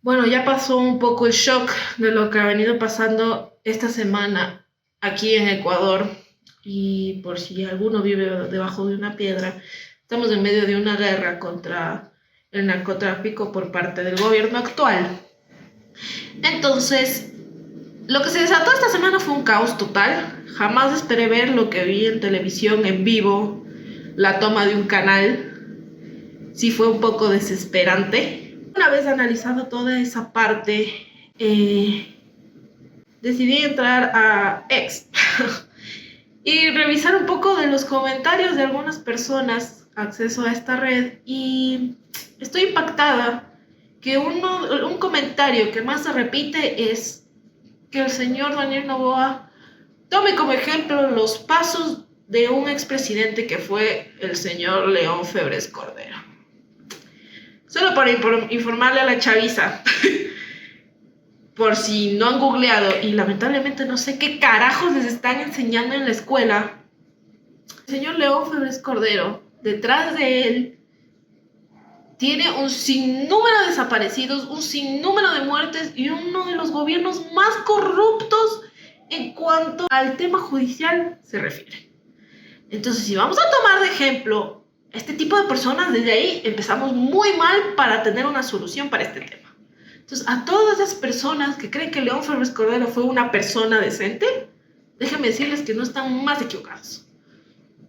Bueno, ya pasó un poco el shock de lo que ha venido pasando esta semana aquí en Ecuador. Y por si alguno vive debajo de una piedra, estamos en medio de una guerra contra el narcotráfico por parte del gobierno actual. Entonces, lo que se desató esta semana fue un caos total. Jamás esperé ver lo que vi en televisión en vivo, la toma de un canal. Sí fue un poco desesperante. Una vez analizado toda esa parte, decidí entrar a X y revisar un poco de los comentarios de algunas personas acceso a esta red, y estoy impactada que un comentario que más se repite es que el señor Daniel Noboa tome como ejemplo los pasos de un expresidente que fue el señor León Febres Cordero. Solo para informarle a la chaviza, por si no han googleado, y lamentablemente no sé qué carajos les están enseñando en la escuela, el señor León Febres Cordero, detrás de él, tiene un sinnúmero de desaparecidos, un sinnúmero de muertes y uno de los gobiernos más corruptos en cuanto al tema judicial se refiere. Entonces, si vamos a tomar de ejemplo este tipo de personas, desde ahí empezamos muy mal para tener una solución para este tema. Entonces, a todas esas personas que creen que León Febres Cordero fue una persona decente, déjenme decirles que no están más equivocados.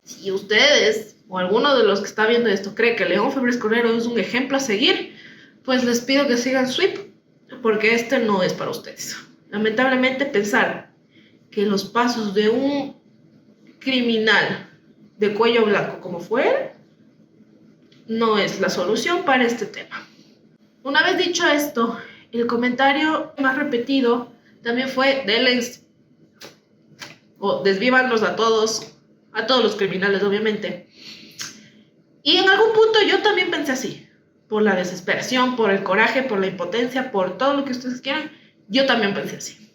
Si ustedes o alguno de los que está viendo esto cree que León Febres Cordero es un ejemplo a seguir, pues les pido que sigan Sweep, porque este no es para ustedes. Lamentablemente, pensar que los pasos de un criminal de cuello blanco como fue él no es la solución para este tema. Una vez dicho esto, el comentario más repetido también fue denles o desvívanlos a todos los criminales, obviamente. Y en algún punto yo también pensé así, por la desesperación, por el coraje, por la impotencia, por todo lo que ustedes quieran, yo también pensé así.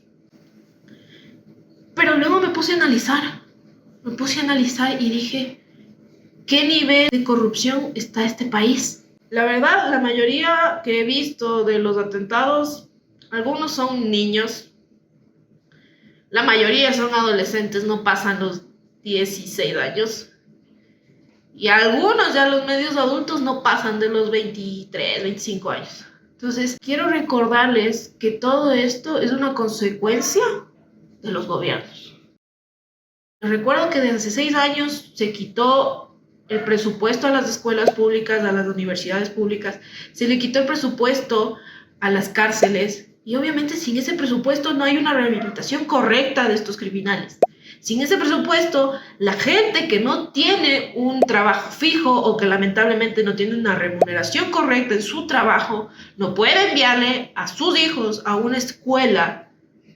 Pero luego me puse a analizar y dije, ¿qué nivel de corrupción está este país? La verdad, la mayoría que he visto de los atentados, algunos son niños, la mayoría son adolescentes, no pasan los 16 años. Y algunos ya los medios adultos no pasan de los 23, 25 años. Entonces, quiero recordarles que todo esto es una consecuencia de los gobiernos. Recuerdo que desde hace 6 años se quitó el presupuesto a las escuelas públicas, a las universidades públicas, se le quitó el presupuesto a las cárceles, y obviamente sin ese presupuesto no hay una rehabilitación correcta de estos criminales. Sin ese presupuesto, la gente que no tiene un trabajo fijo o que lamentablemente no tiene una remuneración correcta en su trabajo, no puede enviarle a sus hijos a una escuela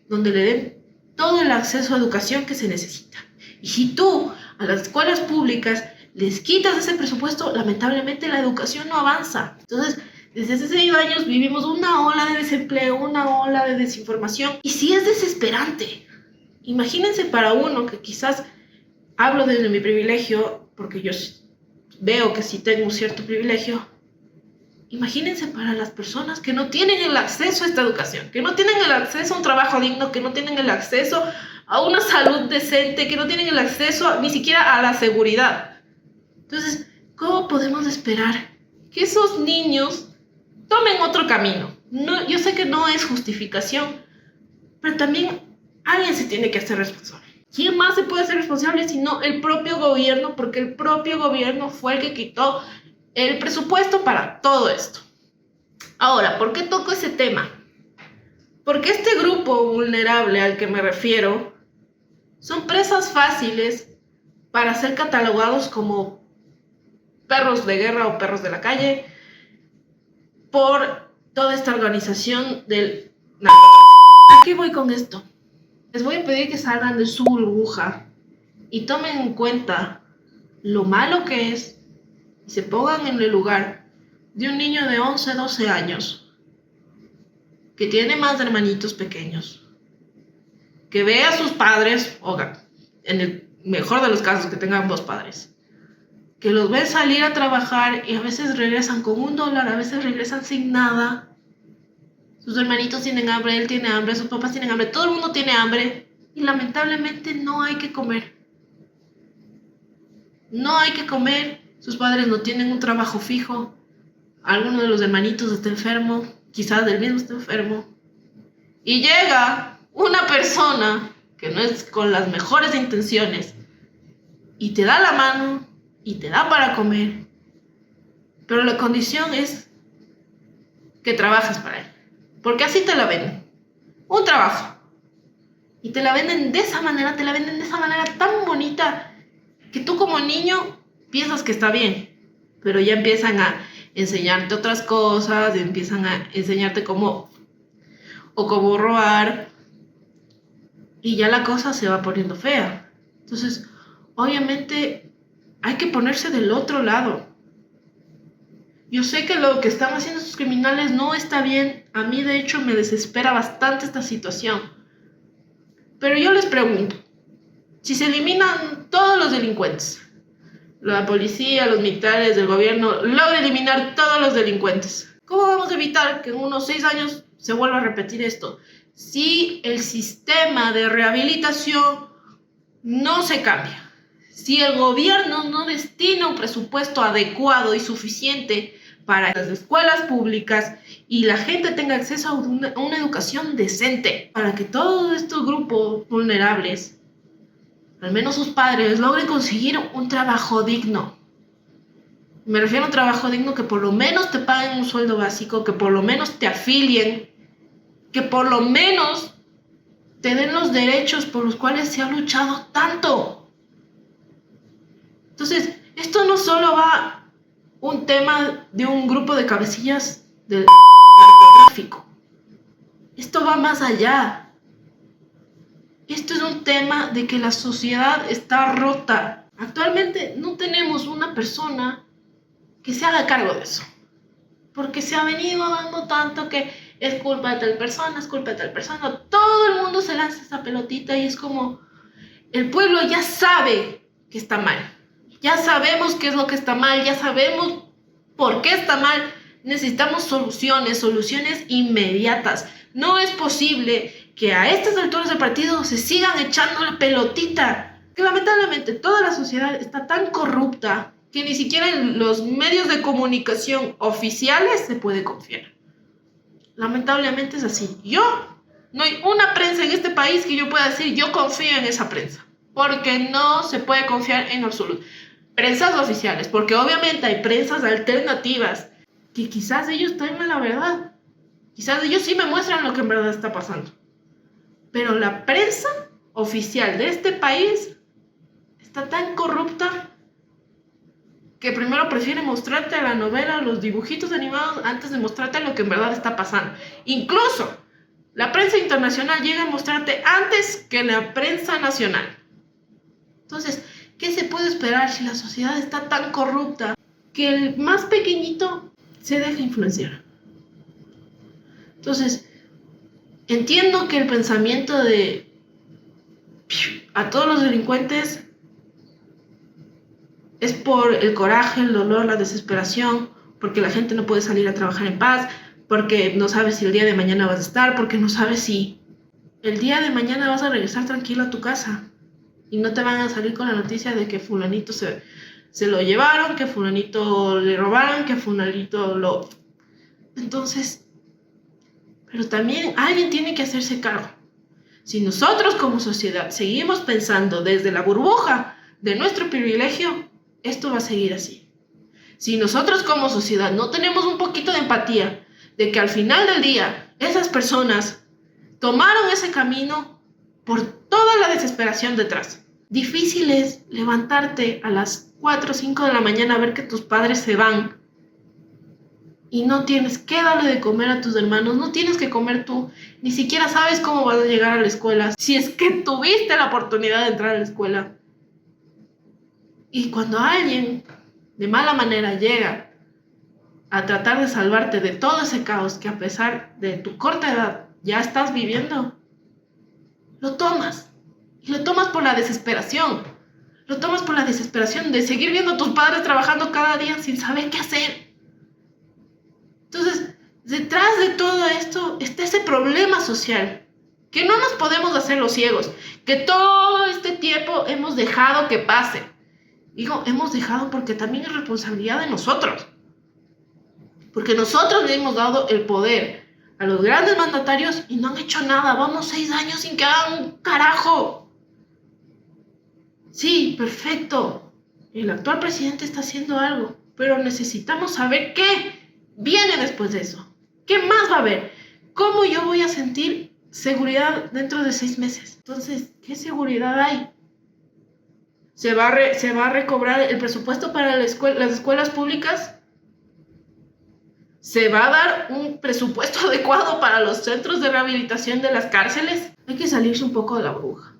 donde le den todo el acceso a educación que se necesita. Y si tú a las escuelas públicas les quitas ese presupuesto, lamentablemente la educación no avanza. Entonces, desde hace 6 años vivimos una ola de desempleo, una ola de desinformación, y sí es desesperante. Imagínense para uno que quizás hablo desde mi privilegio, porque yo veo que sí tengo un cierto privilegio. Imagínense para las personas que no tienen el acceso a esta educación, que no tienen el acceso a un trabajo digno, que no tienen el acceso a una salud decente, que no tienen el acceso ni siquiera a la seguridad. Entonces, ¿cómo podemos esperar que esos niños tomen otro camino? No, yo sé que no es justificación, pero también alguien se tiene que hacer responsable. ¿Quién más se puede hacer responsable sino el propio gobierno? Porque el propio gobierno fue el que quitó el presupuesto para todo esto. Ahora, ¿por qué toco ese tema? Porque este grupo vulnerable al que me refiero son presas fáciles para ser catalogados como perros de guerra o perros de la calle por toda esta organización del narcotráfico. ¿A qué voy con esto? Les voy a pedir que salgan de su burbuja y tomen en cuenta lo malo que es y se pongan en el lugar de un niño de 11, 12 años que tiene más hermanitos pequeños, que ve a sus padres, o en el mejor de los casos que tengan 2 padres, que los ve salir a trabajar y a veces regresan con $1, a veces regresan sin nada. Sus hermanitos tienen hambre, él tiene hambre, sus papás tienen hambre, todo el mundo tiene hambre. Y lamentablemente no hay que comer. No hay que comer. Sus padres no tienen un trabajo fijo. Alguno de los hermanitos está enfermo. Quizás el mismo está enfermo. Y llega una persona que no es con las mejores intenciones y te da la mano y te da para comer. Pero la condición es que trabajes para él. Porque así te la venden. Un trabajo. Y te la venden de esa manera, te la venden de esa manera tan bonita que tú como niño piensas que está bien. Pero ya empiezan a enseñarte otras cosas, empiezan a enseñarte cómo robar. Y ya la cosa se va poniendo fea. Entonces, obviamente, hay que ponerse del otro lado. Yo sé que lo que están haciendo estos criminales no está bien. A mí, de hecho, me desespera bastante esta situación. Pero yo les pregunto, si se eliminan todos los delincuentes, la policía, los militares, el gobierno, logra eliminar todos los delincuentes, ¿cómo vamos a evitar que en unos 6 años se vuelva a repetir esto? Si el sistema de rehabilitación no se cambia, si el gobierno no destina un presupuesto adecuado y suficiente para las escuelas públicas y la gente tenga acceso a una educación decente, para que todos estos grupos vulnerables, al menos sus padres, logren conseguir un trabajo digno. Me refiero a un trabajo digno que por lo menos te paguen un sueldo básico, que por lo menos te afilien, que por lo menos te den los derechos por los cuales se ha luchado tanto. Entonces, esto no solo va un tema de un grupo de cabecillas del narcotráfico. Esto va más allá. Esto es un tema de que la sociedad está rota. Actualmente no tenemos una persona que se haga cargo de eso. Porque se ha venido dando tanto que es culpa de tal persona, es culpa de tal persona. Todo el mundo se lanza esa pelotita y es como el pueblo ya sabe que está mal. Ya sabemos qué es lo que está mal, ya sabemos por qué está mal. Necesitamos soluciones inmediatas. No es posible que a estas alturas del partido se sigan echando la pelotita. Que lamentablemente toda la sociedad está tan corrupta que ni siquiera en los medios de comunicación oficiales se puede confiar. Lamentablemente es así. No hay una prensa en este país que yo pueda decir yo confío en esa prensa. Porque no se puede confiar en absoluto. Prensas oficiales, porque obviamente hay prensas alternativas que quizás ellos tengan la verdad. Quizás ellos sí me muestran lo que en verdad está pasando. Pero la prensa oficial de este país está tan corrupta que primero prefiere mostrarte la novela, los dibujitos animados, antes de mostrarte lo que en verdad está pasando. Incluso la prensa internacional llega a mostrarte antes que la prensa nacional. Entonces, ¿qué se puede esperar si la sociedad está tan corrupta que el más pequeñito se deja influenciar? Entonces, entiendo que el pensamiento de a todos los delincuentes es por el coraje, el dolor, la desesperación, porque la gente no puede salir a trabajar en paz, porque no sabes si el día de mañana vas a estar, porque no sabes si el día de mañana vas a regresar tranquilo a tu casa. Y no te van a salir con la noticia de que fulanito se lo llevaron, que fulanito le robaron, que fulanito lo... Entonces, pero también alguien tiene que hacerse cargo. Si nosotros como sociedad seguimos pensando desde la burbuja de nuestro privilegio, esto va a seguir así. Si nosotros como sociedad no tenemos un poquito de empatía de que al final del día esas personas tomaron ese camino por toda la desesperación detrás. Difícil es levantarte a las 4 o 5 de la mañana a ver que tus padres se van y no tienes que darle de comer a tus hermanos, no tienes que comer tú, ni siquiera sabes cómo vas a llegar a la escuela, si es que tuviste la oportunidad de entrar a la escuela. Y cuando alguien de mala manera llega a tratar de salvarte de todo ese caos que a pesar de tu corta edad ya estás viviendo, lo tomas. Y lo tomas por la desesperación. Lo tomas por la desesperación de seguir viendo a tus padres trabajando cada día sin saber qué hacer. Entonces, Detrás de todo esto está ese problema social, que no nos podemos hacer los ciegos, que todo este tiempo hemos dejado que pase. Digo, hemos dejado porque también es responsabilidad de nosotros. Porque nosotros le hemos dado el poder a los grandes mandatarios y no han hecho nada. Vamos 6 años sin que hagan un carajo. Sí, perfecto. El actual presidente está haciendo algo, pero necesitamos saber qué viene después de eso. ¿Qué más va a haber? ¿Cómo yo voy a sentir seguridad dentro de 6 meses? Entonces, ¿qué seguridad hay? ¿Se va a recobrar el presupuesto para las escuelas públicas? ¿Se va a dar un presupuesto adecuado para los centros de rehabilitación de las cárceles? Hay que salirse un poco de la burbuja.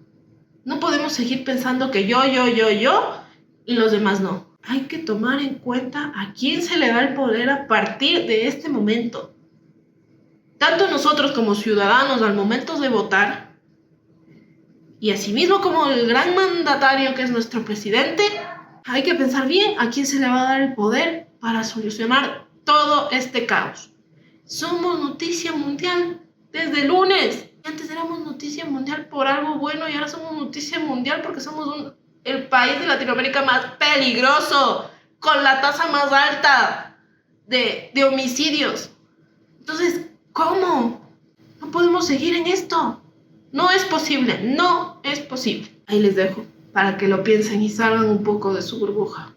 No podemos seguir pensando que yo y los demás no. Hay que tomar en cuenta a quién se le da el poder a partir de este momento. Tanto nosotros como ciudadanos al momento de votar, y asimismo como el gran mandatario que es nuestro presidente, hay que pensar bien a quién se le va a dar el poder para solucionar todo este caos. Somos noticia mundial desde el lunes. Antes éramos noticia mundial por algo bueno y ahora somos noticia mundial porque somos el país de Latinoamérica más peligroso, con la tasa más alta de homicidios. Entonces, ¿cómo? No podemos seguir en esto. No es posible, no es posible. Ahí les dejo para que lo piensen y salgan un poco de su burbuja.